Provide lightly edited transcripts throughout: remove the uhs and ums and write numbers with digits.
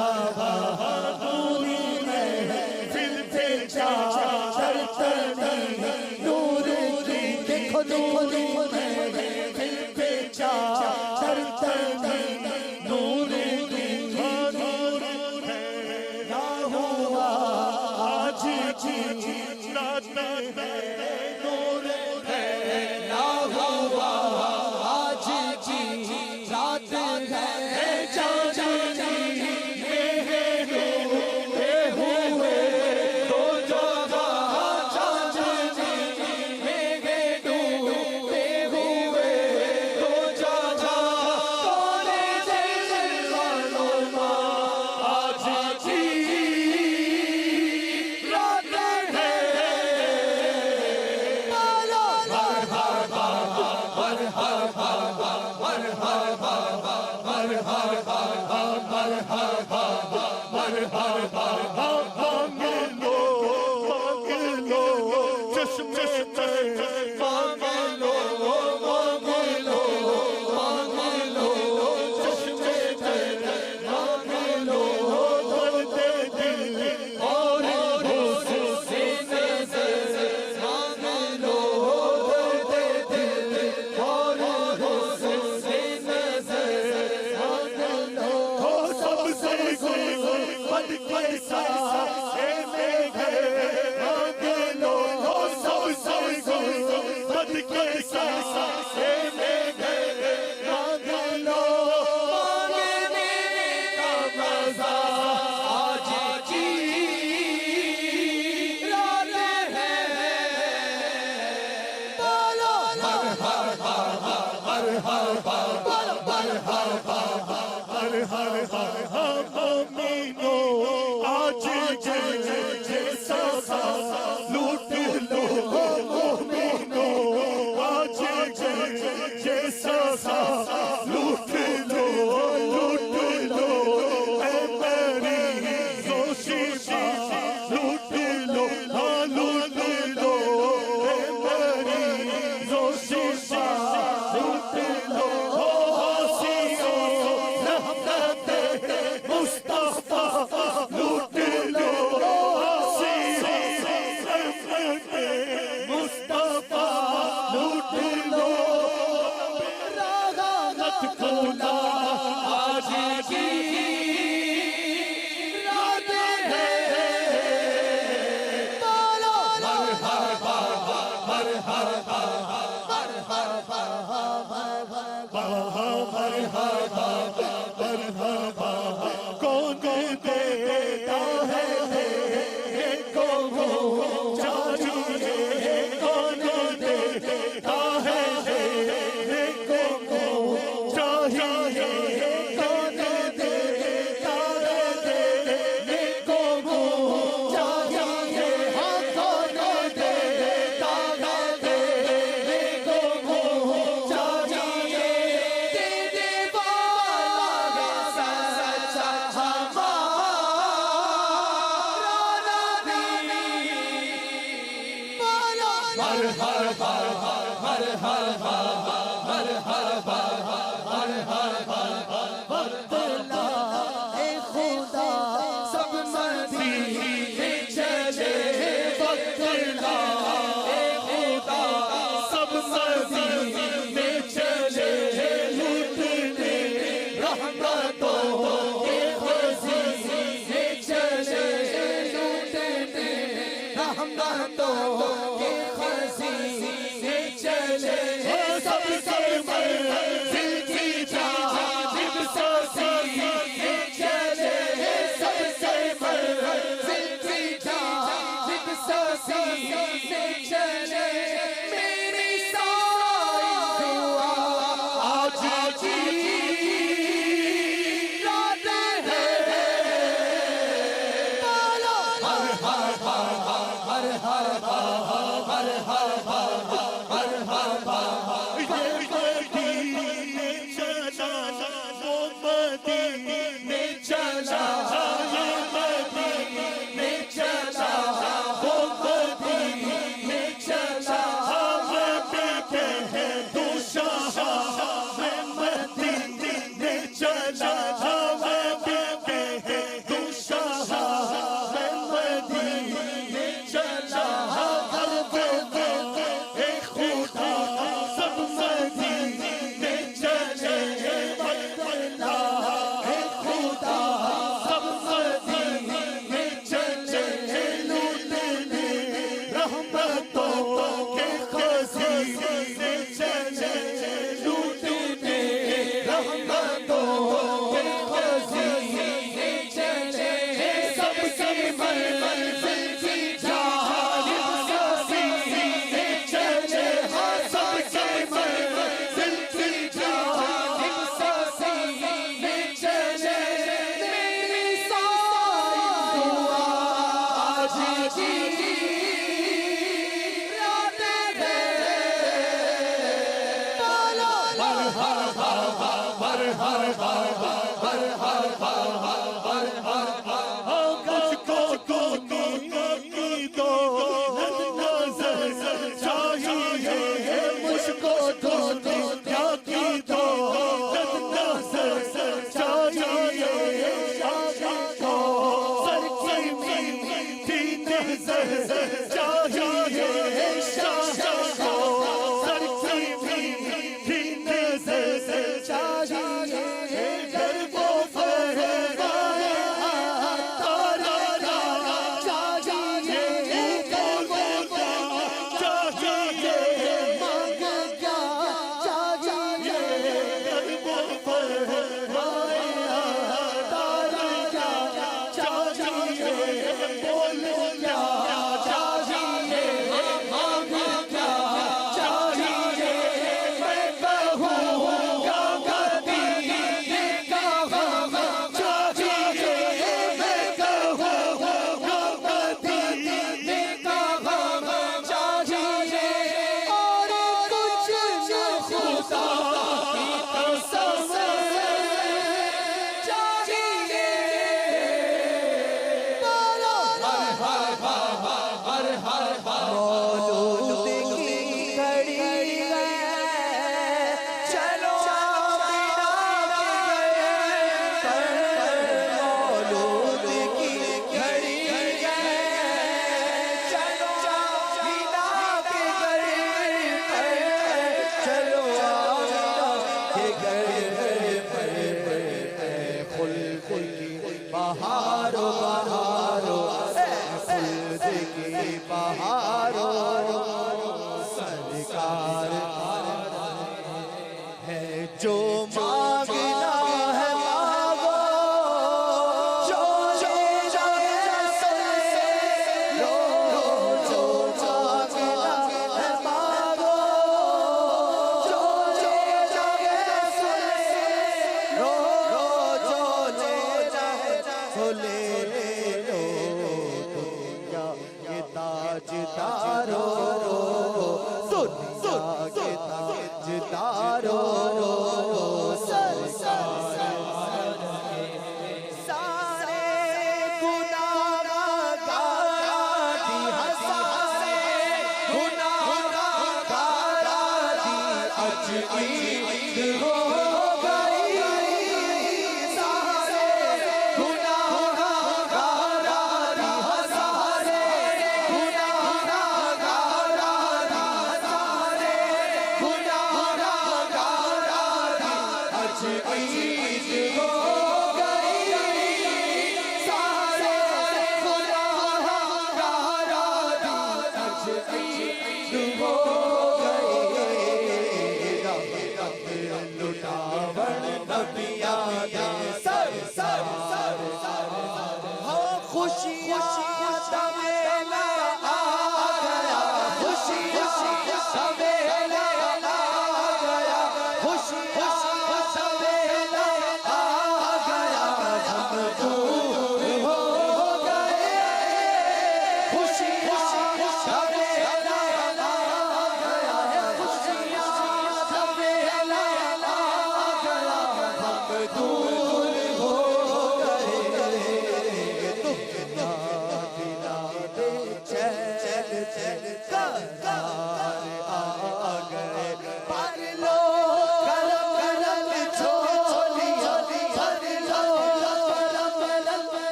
نوری محفل پہ چادر تنی نور کی دیکھو نوری محفل پہ چادر تنی نور کی نور پیدا ہوا آج کی رات ہے نور پیدا ہوا آج کی رات ہے آج جیسا لوٹ لو مومنو آج جیسا لوٹ لو اے میری زوشیبہ لوٹ لو لوٹ لو اے میری زوشیبہ لوٹ لو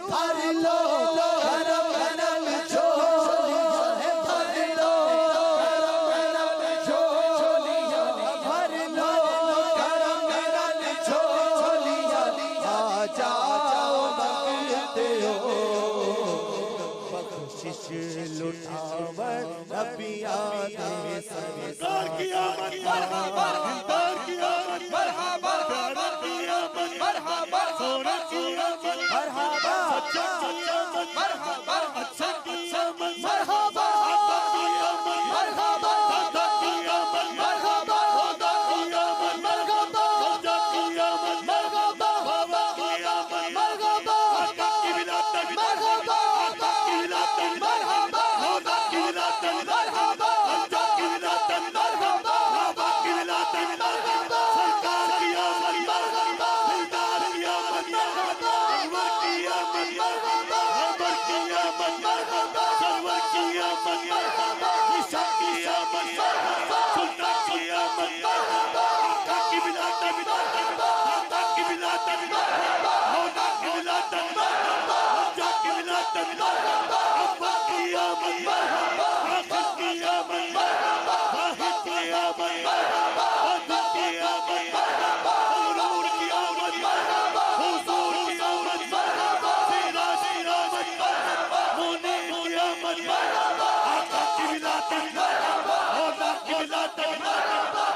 بھر لو دلدار کی آمد پیارے کی آمد سونے کی آمد سچے کی آمد اچھے کی آمد آقا کی آمد دادا کی آمد خدا کی آمد خدا کی آمد بابا کی آمد آقا کی ولادت آقا کی ولادت خدا کی ولادت خدا کی ولادت بابا کی ولادت سرکار کی آمد دلدار کی آمد انور کی آمد خبر کی آمد سرور کی آمد نشا کی آمد سلطان کی آمد آقا کی ولادت دادا کی ولادت خدا کی ولادت خدا کی ولادت ابا کی آمد آخر کی آمد واحد کی آمد عدل کی آمد غرور کی آمد حضور کی آمد سراج کی آمد منیر کی آمد آقا کی ولادت خدا کی ولادت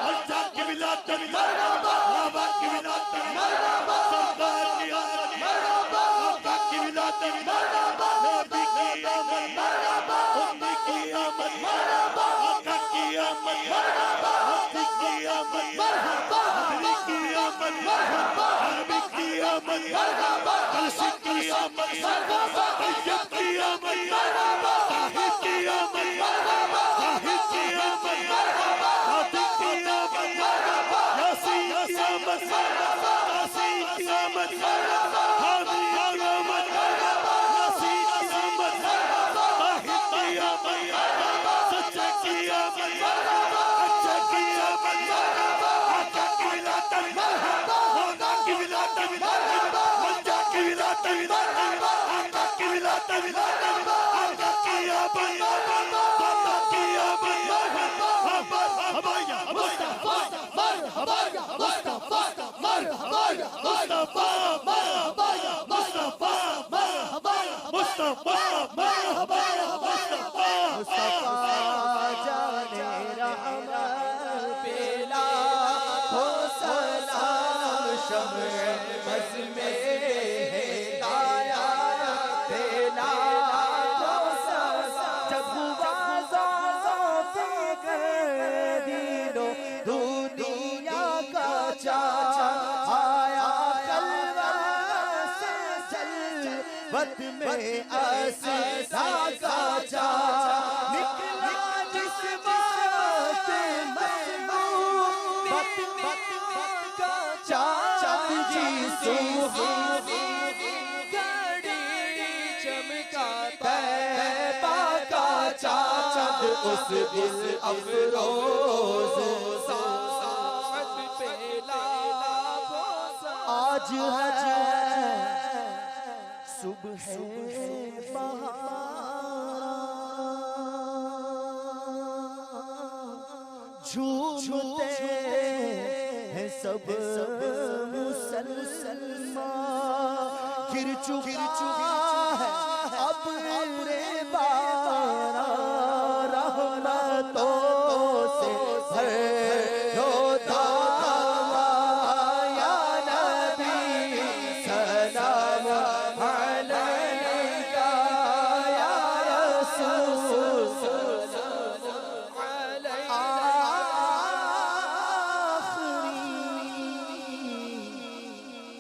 خدا کی ولادت بابا کی ولادت سردار کی آمد آقا کی ولادت نبی کی آمد امی کی آمد آقا کی آمد حضرت کی آمد حضری کی آمد عربی کی آمد کلشی کی آمد طیب کی آمد طاہر کی آمد طاہر کی آمد عادل کی آمد یاسین کی آمد یاسین کی آمد حامی کی آمد یاسین کی آمد طاہر کی آمد سچے کی آمد اچھے کی آمد آقا کی ولادت خدا کی ولادت منجا کی ولادت آقا کی ولادت آقا کی آمد دادا کی آمد مرحبا یا مصطفیٰ مرحبا یا مصطفیٰ مرحبا یا مصطفیٰ مرحبا یا مصطفیٰ مرحبا یا مصطفیٰ مرحبا یا مصطفیٰ جانے رحمت پیلا ہو سلام شمع بز میں ہدایت پیلا ہو سلام جب ہوا فکر دینو دنیا کا چاچا آیا خلوت سے جلوت میں اسیدہ کا چاچا نکلا جس بات مسموم کا چاند جی سوہانی گھڑی چمکا طیبہ کا چاند اس دل افروز ساعت پہ آج ہے صبح جھومتے ہیں سب مسلمان گر چکا ہے اب رے بارا رحمتوں سے ہوتا یا نبی سلام علیکہ یا رسول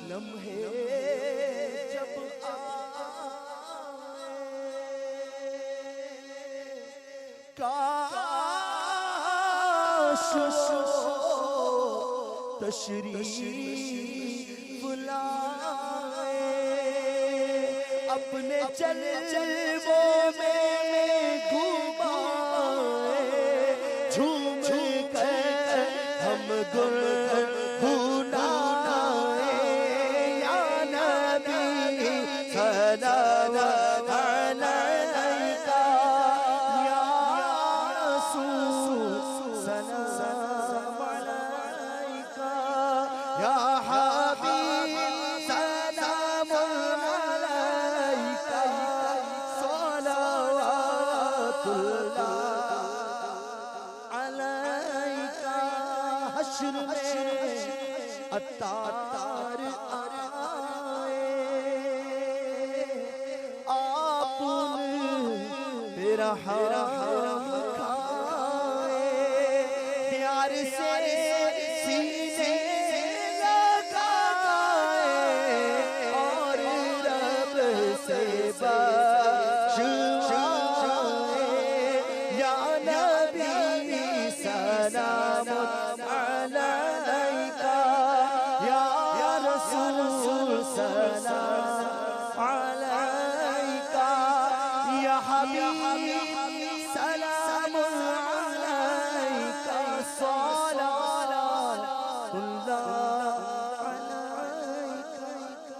لمحے جب کاش تشریف لائے اپنے جلووں میں گھمائے جھوم کر ہم گنگنائے یا نبی سلام علیکہ یا رسول سلام علیکہ یا حبیب سلام علیکہ صلوات اللہ علیکہ رحم کھائے پیار سے سینے لگائے اور رب سے بخشوائے یا نبی سلام علیکہ یا رسول سلام علیکہ یا حبیب سلام